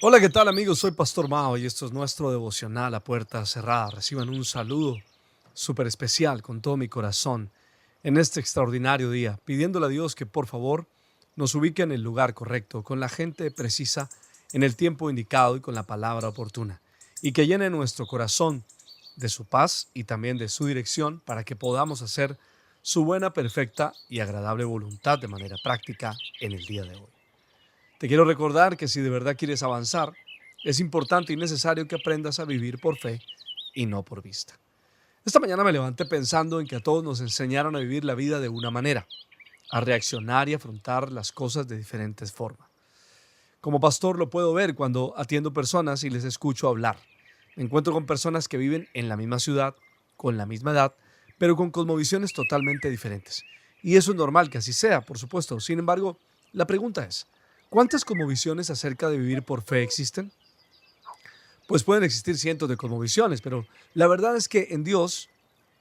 Hola, ¿qué tal amigos? Soy Pastor Mao y esto es nuestro devocional a puerta cerrada. Reciban un saludo súper especial con todo mi corazón en este extraordinario día, pidiéndole a Dios que por favor nos ubique en el lugar correcto, con la gente precisa, en el tiempo indicado y con la palabra oportuna, y que llene nuestro corazón de su paz y también de su dirección para que podamos hacer su buena, perfecta y agradable voluntad de manera práctica en el día de hoy. Te quiero recordar que si de verdad quieres avanzar, es importante y necesario que aprendas a vivir por fe y no por vista. Esta mañana me levanté pensando en que a todos nos enseñaron a vivir la vida de una manera, a reaccionar y afrontar las cosas de diferentes formas. Como pastor lo puedo ver cuando atiendo personas y les escucho hablar. Me encuentro con personas que viven en la misma ciudad, con la misma edad, pero con cosmovisiones totalmente diferentes. Y eso es normal que así sea, por supuesto. Sin embargo, la pregunta es, ¿cuántas cosmovisiones acerca de vivir por fe existen? Pues pueden existir cientos de cosmovisiones, pero la verdad es que en Dios,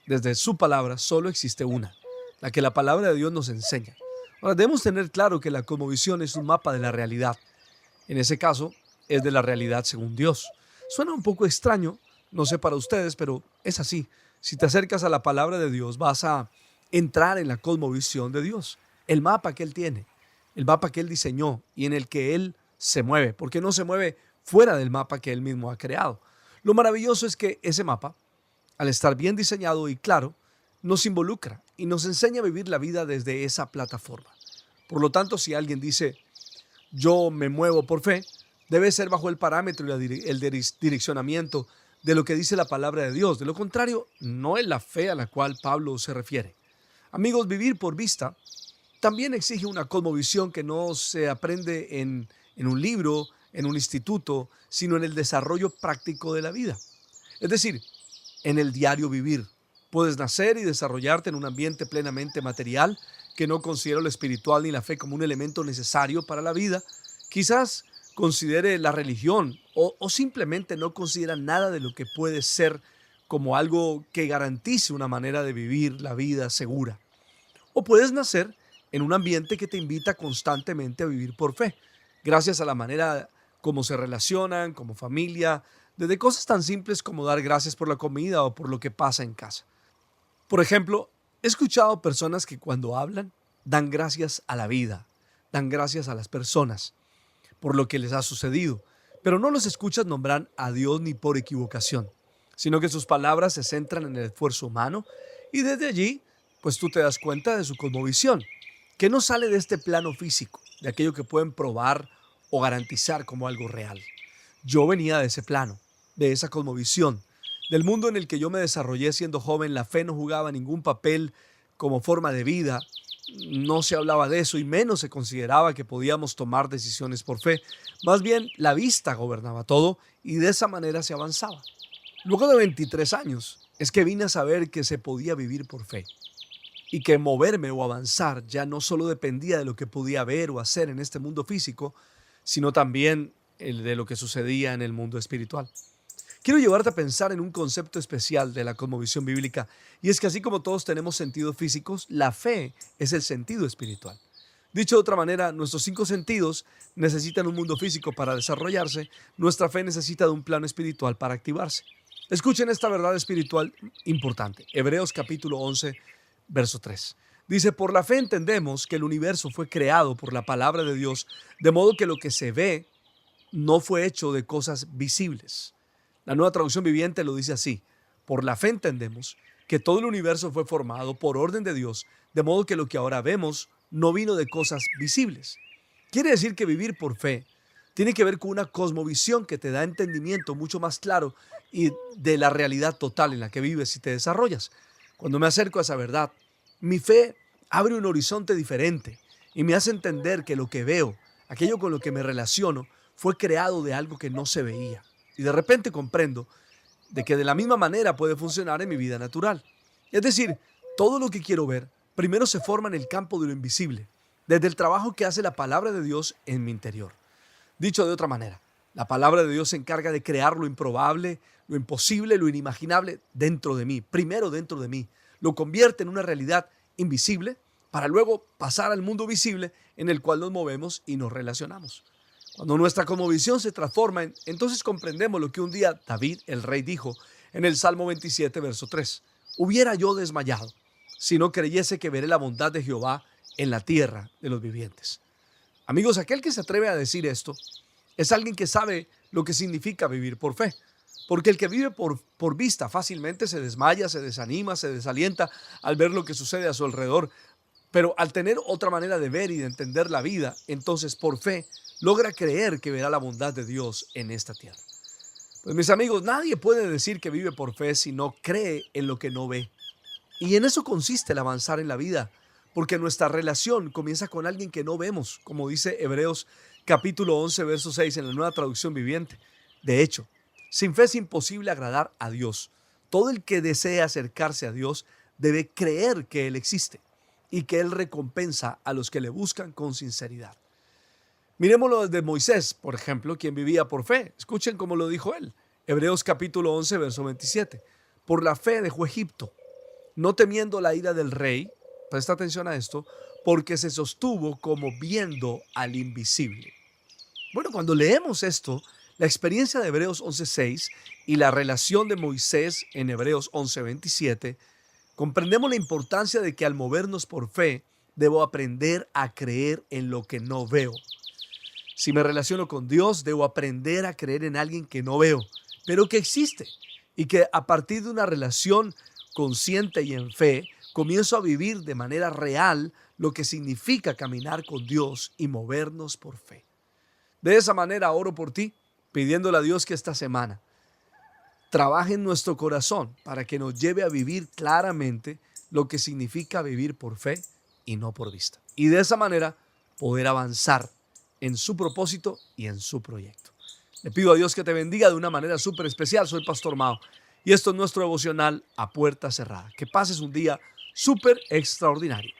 desde su palabra, solo existe una, la que la palabra de Dios nos enseña. Ahora, debemos tener claro que la cosmovisión es un mapa de la realidad. En ese caso, es de la realidad según Dios. Suena un poco extraño, no sé para ustedes, pero es así. Si te acercas a la palabra de Dios, vas a entrar en la cosmovisión de Dios, el mapa que Él tiene, el mapa que Él diseñó y en el que Él se mueve, porque no se mueve fuera del mapa que Él mismo ha creado. Lo maravilloso es que ese mapa, al estar bien diseñado y claro, nos involucra y nos enseña a vivir la vida desde esa plataforma. Por lo tanto, si alguien dice, yo me muevo por fe, debe ser bajo el parámetro y el direccionamiento de lo que dice la palabra de Dios. De lo contrario, no es la fe a la cual Pablo se refiere. Amigos, vivir por vista también exige una cosmovisión que no se aprende en un libro, en un instituto, sino en el desarrollo práctico de la vida. Es decir, en el diario vivir. Puedes nacer y desarrollarte en un ambiente plenamente material que no considera lo espiritual ni la fe como un elemento necesario para la vida. Quizás considere la religión o simplemente no considera nada de lo que puede ser como algo que garantice una manera de vivir la vida segura. O puedes nacer en un ambiente que te invita constantemente a vivir por fe, gracias a la manera como se relacionan, como familia, desde cosas tan simples como dar gracias por la comida o por lo que pasa en casa. Por ejemplo, he escuchado personas que cuando hablan dan gracias a la vida, dan gracias a las personas por lo que les ha sucedido, pero no los escuchas nombrar a Dios ni por equivocación, sino que sus palabras se centran en el esfuerzo humano y desde allí, pues tú te das cuenta de su cosmovisión, que no sale de este plano físico, de aquello que pueden probar o garantizar como algo real. Yo venía de ese plano, de esa cosmovisión, del mundo en el que yo me desarrollé siendo joven. La fe no jugaba ningún papel como forma de vida, no se hablaba de eso y menos se consideraba que podíamos tomar decisiones por fe. Más bien la vista gobernaba todo y de esa manera se avanzaba. Luego de 23 años es que vine a saber que se podía vivir por fe y que moverme o avanzar ya no solo dependía de lo que podía ver o hacer en este mundo físico, sino también el de lo que sucedía en el mundo espiritual. Quiero llevarte a pensar en un concepto especial de la cosmovisión bíblica, y es que así como todos tenemos sentidos físicos, la fe es el sentido espiritual. Dicho de otra manera, nuestros cinco sentidos necesitan un mundo físico para desarrollarse, nuestra fe necesita de un plano espiritual para activarse. Escuchen esta verdad espiritual importante. Hebreos capítulo 11, verso 3. Dice, por la fe entendemos que el universo fue creado por la palabra de Dios, de modo que lo que se ve no fue hecho de cosas visibles. La Nueva Traducción Viviente lo dice así: por la fe entendemos que todo el universo fue formado por orden de Dios, de modo que lo que ahora vemos no vino de cosas visibles. Quiere decir que vivir por fe tiene que ver con una cosmovisión que te da entendimiento mucho más claro y de la realidad total en la que vives y te desarrollas. Cuando me acerco a esa verdad, mi fe abre un horizonte diferente y me hace entender que lo que veo, aquello con lo que me relaciono, fue creado de algo que no se veía. Y de repente comprendo de que de la misma manera puede funcionar en mi vida natural. Es decir, todo lo que quiero ver primero se forma en el campo de lo invisible, desde el trabajo que hace la palabra de Dios en mi interior. Dicho de otra manera, la palabra de Dios se encarga de crear lo improbable, lo imposible, lo inimaginable dentro de mí, primero dentro de mí. Lo convierte en una realidad invisible para luego pasar al mundo visible en el cual nos movemos y nos relacionamos. Cuando nuestra cosmovisión se transforma, entonces comprendemos lo que un día David, el rey, dijo en el Salmo 27, verso 3. Hubiera yo desmayado si no creyese que veré la bondad de Jehová en la tierra de los vivientes. Amigos, aquel que se atreve a decir esto es alguien que sabe lo que significa vivir por fe. Porque el que vive por vista fácilmente se desmaya, se desanima, se desalienta al ver lo que sucede a su alrededor. Pero al tener otra manera de ver y de entender la vida, entonces por fe logra creer que verá la bondad de Dios en esta tierra. Pues mis amigos, nadie puede decir que vive por fe si no cree en lo que no ve. Y en eso consiste el avanzar en la vida, porque nuestra relación comienza con alguien que no vemos, como dice Hebreos capítulo 11, verso 6 en la Nueva Traducción Viviente. De hecho, sin fe es imposible agradar a Dios. Todo el que desea acercarse a Dios debe creer que Él existe y que Él recompensa a los que le buscan con sinceridad. Miremoslo desde Moisés, por ejemplo, quien vivía por fe. Escuchen cómo lo dijo él. Hebreos capítulo 11, verso 27. Por la fe dejó Egipto, no temiendo la ira del rey, presta atención a esto, porque se sostuvo como viendo al invisible. Bueno, cuando leemos esto, la experiencia de Hebreos 11:6 y la relación de Moisés en Hebreos 11:27, comprendemos la importancia de que al movernos por fe, debo aprender a creer en lo que no veo. Si me relaciono con Dios, debo aprender a creer en alguien que no veo, pero que existe, y que a partir de una relación consciente y en fe, comienzo a vivir de manera real lo que significa caminar con Dios y movernos por fe. De esa manera oro por ti, pidiéndole a Dios que esta semana trabaje en nuestro corazón para que nos lleve a vivir claramente lo que significa vivir por fe y no por vista. Y de esa manera poder avanzar en su propósito y en su proyecto. Le pido a Dios que te bendiga de una manera súper especial. Soy Pastor Mao y esto es nuestro devocional A Puerta Cerrada. Que pases un día súper extraordinario.